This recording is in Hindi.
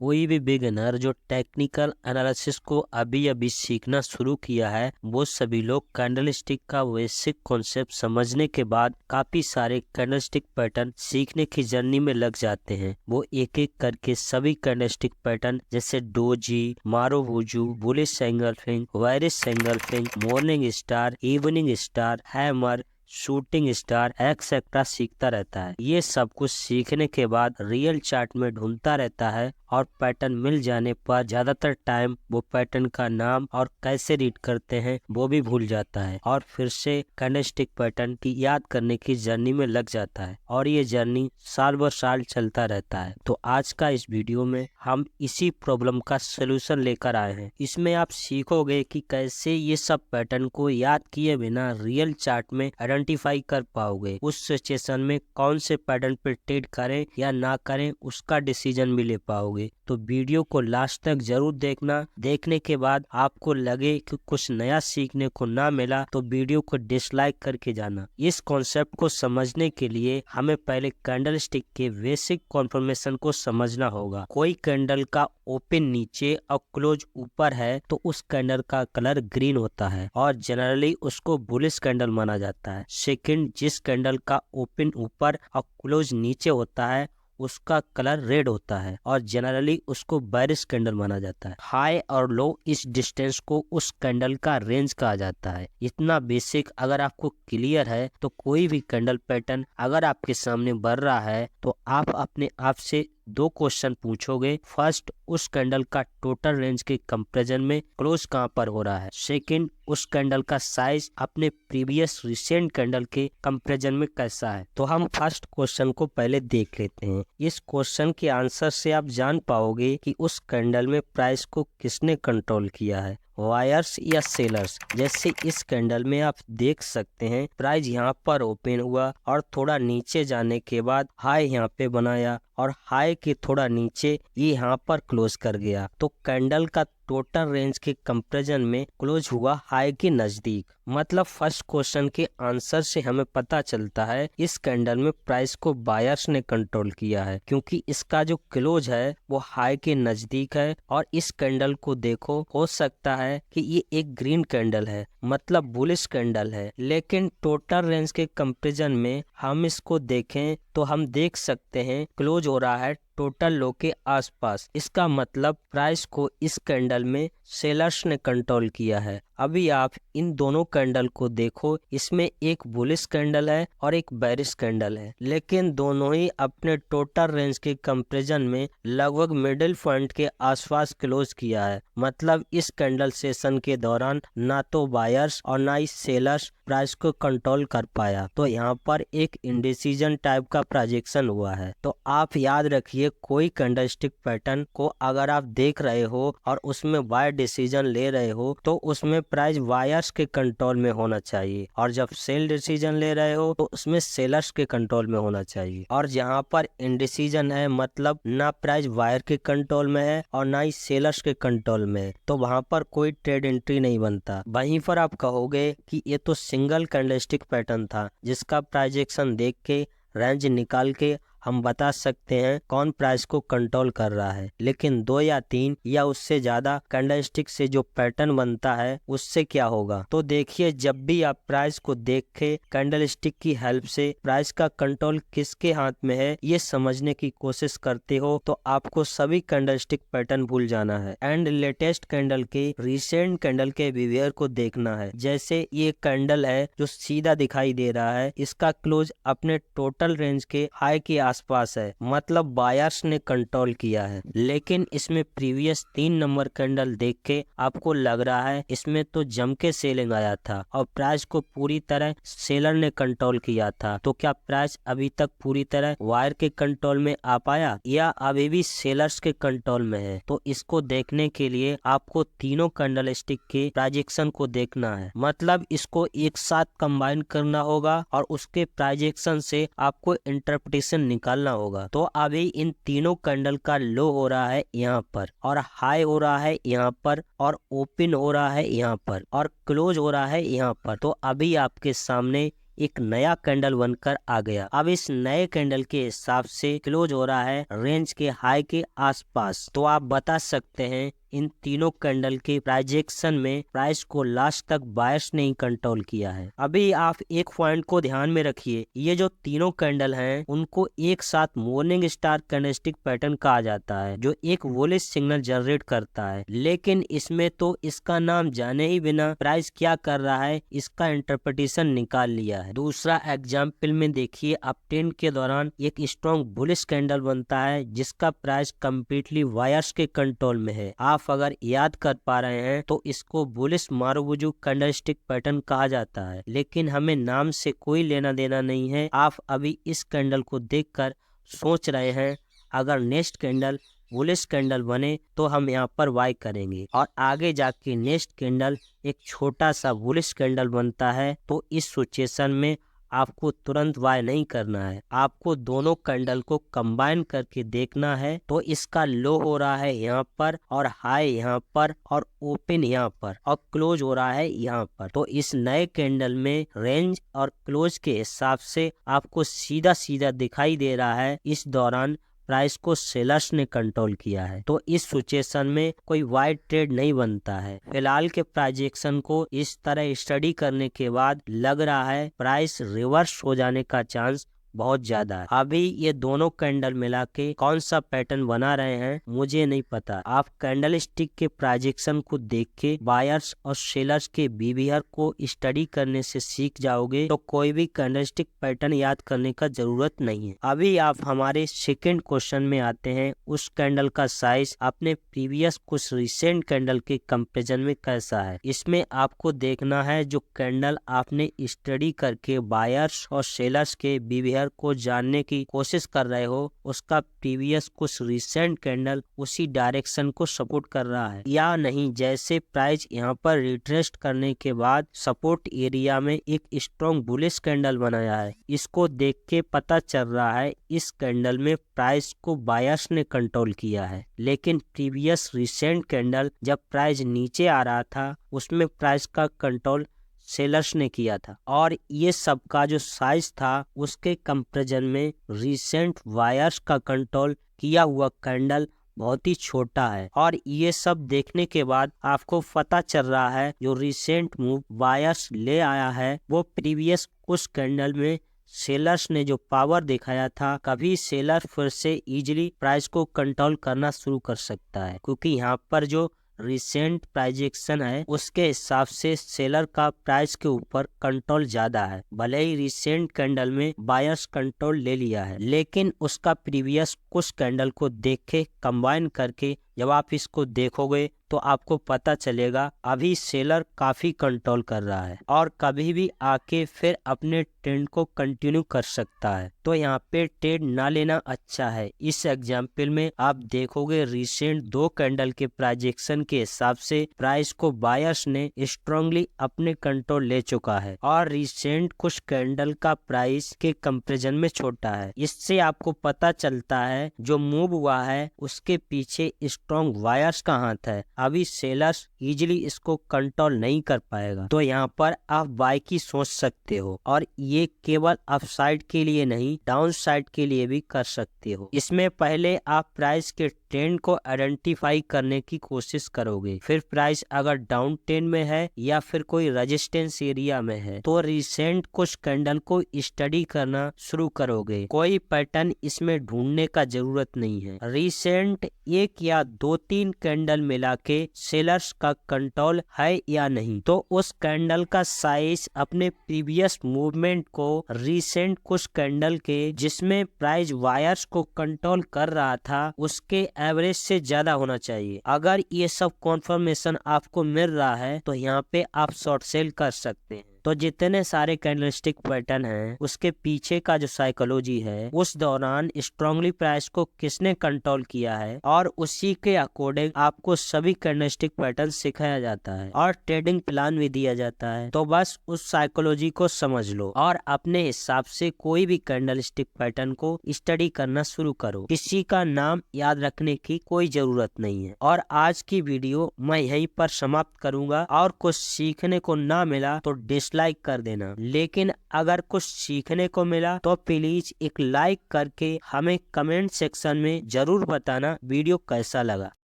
कोई भी बिगिनर जो टेक्निकल एनालिसिस को अभी अभी सीखना शुरू किया है, वो सभी लोग कैंडलस्टिक का बेसिक कॉन्सेप्ट समझने के बाद काफी सारे कैंडलस्टिक पैटर्न सीखने की जर्नी में लग जाते हैं। वो एक एक करके सभी कैंडलस्टिक पैटर्न जैसे doji, marubozu, bullish engulfing, bearish engulfing, morning star, evening star, hammer, shooting star etcetera सीखता रहता है। ये सब कुछ सीखने के बाद रियल चार्ट में ढूंढता रहता है और पैटर्न मिल जाने पर ज्यादातर टाइम वो पैटर्न का नाम और कैसे रीड करते हैं वो भी भूल जाता है और फिर से कैंडलस्टिक पैटर्न की याद करने की जर्नी में लग जाता है और ये जर्नी साल ब साल चलता रहता है। तो आज का इस वीडियो में हम इसी प्रॉब्लम का सोल्यूशन लेकर आए हैं। इसमें आप सीखोगे कि कैसे ये सब पैटर्न को याद किए बिना रियल चार्ट में आइडेंटिफाई कर पाओगे। उस सिचुएशन में कौन से पैटर्न पर ट्रेड करें या ना करें उसका डिसीजन भी ले पाओगे। तो वीडियो को लास्ट तक जरूर देखना। देखने के बाद आपको लगे कि कुछ नया सीखने को ना मिला तो वीडियो को डिसलाइक करके जाना। इस कॉन्सेप्ट को समझने के लिए हमें पहले कैंडलस्टिक के बेसिक कॉन्फर्मेशन को समझना होगा। कोई कैंडल का ओपन नीचे और क्लोज ऊपर है तो उस कैंडल का कलर ग्रीन होता है और जनरली उसको बुलिश कैंडल माना जाता है। सेकंड, जिस कैंडल का ओपन ऊपर और क्लोज नीचे होता है उसका कलर रेड होता है और जनरली उसको बेयरिश कैंडल माना जाता है। हाई और लो इस डिस्टेंस को उस कैंडल का रेंज कहा जाता है। इतना बेसिक अगर आपको क्लियर है तो कोई भी कैंडल पैटर्न अगर आपके सामने बढ़ रहा है तो आप अपने आप से दो क्वेश्चन पूछोगे। फर्स्ट, उस कैंडल का टोटल रेंज के कंपैरिजन में क्लोज कहां पर हो रहा है। सेकंड, उस कैंडल का साइज अपने प्रीवियस रिसेंट कैंडल के कंपैरिजन में कैसा है। तो हम फर्स्ट क्वेश्चन को पहले देख लेते हैं। इस क्वेश्चन के आंसर से आप जान पाओगे कि उस कैंडल में प्राइस को किसने कंट्रोल किया है, वायर्स या सेलर्स। जैसे इस कैंडल में आप देख सकते हैं प्राइस यहाँ पर ओपन हुआ और थोड़ा नीचे जाने के बाद हाई यहाँ पे बनाया और हाई के थोड़ा नीचे ये यहाँ पर क्लोज कर गया। तो कैंडल का टोटल रेंज के कंपैरिजन में क्लोज हुआ हाई के नजदीक। मतलब फर्स्ट क्वेश्चन के आंसर से हमें पता चलता है इस कैंडल में प्राइस को बायर्स ने कंट्रोल किया है क्योंकि इसका जो क्लोज है वो हाई के नजदीक है। और इस कैंडल को देखो, हो सकता है कि ये एक ग्रीन कैंडल है मतलब बुलिश कैंडल है, लेकिन टोटल रेंज के कंपैरिजन में हम इसको देखें तो हम देख सकते हैं क्लोज हो रहा है टोटल लो के आसपास। इसका मतलब प्राइस को इस कैंडल में सेलर्स ने कंट्रोल किया है। अभी आप इन दोनों कैंडल को देखो, इसमें एक बुलिश कैंडल है और एक बेयरिश कैंडल है, लेकिन दोनों ही अपने टोटल रेंज के कंपैरिजन में लगभग मिडिल पॉइंट के आसपास क्लोज किया है। मतलब इस कैंडल सेशन के दौरान ना तो बायर्स और ना ही सेलर्स प्राइस को कंट्रोल कर पाया। तो यहाँ पर एक इंडिसीजन टाइप का प्रोजेक्शन हुआ है। तो आप याद रखिए, कोई कैंडलस्टिक पैटर्न को अगर आप देख रहे हो और उसमें बाय डिसीजन ले रहे हो तो उसमें प्राइस बायर्स के कंट्रोल में होना चाहिए, और जब सेल डिसीजन ले रहे हो तो उसमें सेलर्स के कंट्रोल में होना चाहिए। और जहाँ पर इंडिसीजन है मतलब ना प्राइस बायर के कंट्रोल में है और ना ही सेलर्स के कंट्रोल में है, तो वहाँ पर कोई ट्रेड एंट्री नहीं बनता। वहीं पर आप कहोगे कि ये तो सिंगल कैंडलस्टिक पैटर्न था जिसका प्रोजेक्शन देख के रेंज निकाल के हम बता सकते हैं कौन प्राइस को कंट्रोल कर रहा है। लेकिन 2 या 3 या उससे ज्यादा कैंडलस्टिक से जो पैटर्न बनता है उससे क्या होगा। तो देखिए, जब भी आप प्राइस को देख के कैंडलस्टिक की हेल्प से प्राइस का कंट्रोल किसके हाथ में है ये समझने की कोशिश करते हो तो आपको सभी कैंडलस्टिक पैटर्न भूल जाना है एंड लेटेस्ट कैंडल के रिसेंट कैंडल के बिहेवियर को देखना है। जैसे ये कैंडल है जो सीधा दिखाई दे रहा है, इसका क्लोज अपने टोटल रेंज के हाई के आसपास है, मतलब बायर्स ने कंट्रोल किया है। लेकिन इसमें प्रीवियस 3 नंबर कैंडल देख के आपको लग रहा है इसमें तो जम के सेलिंग आया था और प्राइस को पूरी तरह सेलर ने कंट्रोल किया था। तो क्या प्राइस अभी तक पूरी तरह वायर के कंट्रोल में आ पाया या अभी भी सेलर्स के कंट्रोल में है। तो इसको देखने के लिए आपको तीनों कैंडलस्टिक के प्रोजेक्शन को देखना है, मतलब इसको एक साथ कंबाइन करना होगा और उसके प्रोजेक्शन से आपको इंटरप्रिटेशन निकालना होगा। तो अभी इन तीनों कैंडल का लो हो रहा है यहाँ पर और हाई हो रहा है यहाँ पर और ओपन हो रहा है यहाँ पर और क्लोज हो रहा है यहाँ पर। तो अभी आपके सामने एक नया कैंडल बनकर आ गया। अब इस नए कैंडल के हिसाब से क्लोज हो रहा है रेंज के हाई के आसपास। तो आप बता सकते हैं इन तीनों कैंडल के प्राइजेक्शन में प्राइस को लास्ट तक बायर्स ने ही कंट्रोल किया है। अभी आप एक पॉइंट को ध्यान में रखिए, ये जो तीनों कैंडल हैं उनको एक साथ मॉर्निंग स्टार कैंडलस्टिक पैटर्न कहा जाता है, जो एक बुलिश सिग्नल जनरेट करता है। लेकिन इसमें तो इसका नाम जाने ही बिना प्राइस क्या कर रहा है इसका इंटरप्रिटेशन निकाल लिया है। दूसरा एग्जाम्पल में देखिए, अपट्रेंड के दौरान एक स्ट्रॉन्ग बुलिश कैंडल बनता है जिसका प्राइस कम्प्लीटली वायर्स के कंट्रोल में है। आप अगर याद कर पा रहे हैं तो इसको बुलिश मारुबुजू कैंडलस्टिक पैटर्न कहा जाता है, लेकिन हमें नाम से कोई लेना देना नहीं है। आप अभी इस कैंडल को देखकर सोच रहे हैं अगर नेक्स्ट कैंडल बुलिश कैंडल बने तो हम यहाँ पर बाय करेंगे, और आगे जाके नेक्स्ट कैंडल एक छोटा सा बुलिश कैंडल बनता है तो इस सिचुएशन में आपको तुरंत बाय नहीं करना है, आपको दोनों कैंडल को कंबाइन करके देखना है। तो इसका लो हो रहा है यहाँ पर और हाई यहाँ पर और ओपन यहाँ पर और क्लोज हो रहा है यहाँ पर। तो इस नए कैंडल में रेंज और क्लोज के हिसाब से आपको सीधा सीधा दिखाई दे रहा है इस दौरान प्राइस को सेलर्स ने कंट्रोल किया है। तो इस सिचुएशन में कोई वाइड ट्रेड नहीं बनता है। फिलहाल के प्राइजेक्शन को इस तरह स्टडी करने के बाद लग रहा है प्राइस रिवर्स हो जाने का चांस बहुत ज्यादा है। अभी ये दोनों कैंडल मिला के कौन सा पैटर्न बना रहे हैं मुझे नहीं पता। आप कैंडल स्टिक के प्रोजेक्शन को देख के बायर्स और सेलर्स के बिहेवियर को स्टडी करने से सीख जाओगे, तो कोई भी कैंडल स्टिक पैटर्न याद करने का जरूरत नहीं है। अभी आप हमारे सेकेंड क्वेश्चन में आते हैं। उस कैंडल का साइज अपने प्रीवियस कुछ रिसेंट कैंडल के कंपेरिजन में कैसा है। इसमें आपको देखना है जो कैंडल आपने स्टडी करके बायर्स और सेलर्स के बिहेवियर को जानने की कोशिश कर रहे हो उसका प्रीवियस कुछ रिसेंट कैंडल उसी डायरेक्शन को सपोर्ट कर रहा है या नहीं। जैसे प्राइस यहाँ पर रिट्रेस्ट करने के बाद सपोर्ट एरिया में एक स्ट्रॉन्ग बुलिश कैंडल बनाया है, इसको देख के पता चल रहा है इस कैंडल में प्राइस को बायर्स ने कंट्रोल किया है। लेकिन प्रीवियस रिसेंट कैंडल जब प्राइस नीचे आ रहा था उसमें प्राइस का कंट्रोल सेलर्स ने किया था, और ये सब का जो साइज था उसके कंपैरिजन में रिसेंट वायर्स का कंट्रोल किया हुआ कैंडल बहुत ही छोटा है। और ये सब देखने के बाद आपको पता चल रहा है जो रिसेंट मूव वायर्स ले आया है वो प्रीवियस कुछ कैंडल में सेलर्स ने जो पावर दिखाया था, कभी सेलर फिर से इजीली प्राइस को कंट्रोल करना शुरू कर सकता है, क्योंकि यहाँ पर जो रिसेंट प्राइजेक्शन है उसके हिसाब से सेलर का प्राइस के ऊपर कंट्रोल ज्यादा है। भले ही रिसेंट कैंडल में बायर्स कंट्रोल ले लिया है, लेकिन उसका प्रीवियस कुछ कैंडल को देख के कंबाइन करके जब आप इसको देखोगे तो आपको पता चलेगा अभी सेलर काफी कंट्रोल कर रहा है और कभी भी आके फिर अपने ट्रेंड को कंटिन्यू कर सकता है। तो यहाँ पे ट्रेड ना लेना अच्छा है। इस एग्जाम्पल में आप देखोगे रिसेंट दो कैंडल के प्रोजेक्शन के हिसाब से प्राइस को बायर्स ने स्ट्रांगली अपने कंट्रोल ले चुका है और रिसेंट कुछ कैंडल का प्राइस के कंपैरिजन में छोटा है। इससे आपको पता चलता है जो मूव हुआ है उसके पीछे स्ट्रॉन्ग वायर्स का हाथ है। अभी सेलर्स इजीली इसको कंट्रोल नहीं कर पाएगा। तो यहाँ पर आप बाय की सोच सकते हो, और ये केवल अपसाइड के लिए नहीं डाउन साइड के लिए भी कर सकते हो। इसमें पहले आप प्राइस के ट्रेंड को आइडेंटिफाई करने की कोशिश करोगे, फिर प्राइस अगर डाउन ट्रेंड में है या फिर कोई रेजिस्टेंस एरिया में है तो रिसेंट कुछ कैंडल को स्टडी करना शुरू करोगे। कोई पैटर्न इसमें ढूंढने का जरूरत नहीं है। रिसेंट एक या दो तीन कैंडल मिला के सेलर्स का कंट्रोल है या नहीं, तो उस कैंडल का साइज अपने प्रीवियस मूवमेंट को रिसेंट कुछ कैंडल के जिसमें प्राइस वायर्स को कंट्रोल कर रहा था उसके एवरेज से ज्यादा होना चाहिए। अगर ये सब कॉन्फर्मेशन आपको मिल रहा है तो यहाँ पे आप शॉर्ट सेल कर सकते हैं। तो जितने सारे कैंडलस्टिक पैटर्न हैं उसके पीछे का जो साइकोलॉजी है, उस दौरान स्ट्रांगली प्राइस को किसने कंट्रोल किया है, और उसी के अकॉर्डिंग आपको सभी कैंडलस्टिक पैटर्न सिखाया जाता है और ट्रेडिंग प्लान भी दिया जाता है। तो बस उस साइकोलॉजी को समझ लो और अपने हिसाब से कोई भी कैंडलस्टिक पैटर्न को स्टडी करना शुरू करो। किसी का नाम याद रखने की कोई जरूरत नहीं है। और आज की वीडियो मैं यहीं पर समाप्त करूंगा, और कुछ सीखने को ना मिला तो डिसलाइक कर देना, लेकिन अगर कुछ सीखने को मिला तो प्लीज एक लाइक करके हमें कमेंट सेक्शन में जरूर बताना वीडियो कैसा लगा।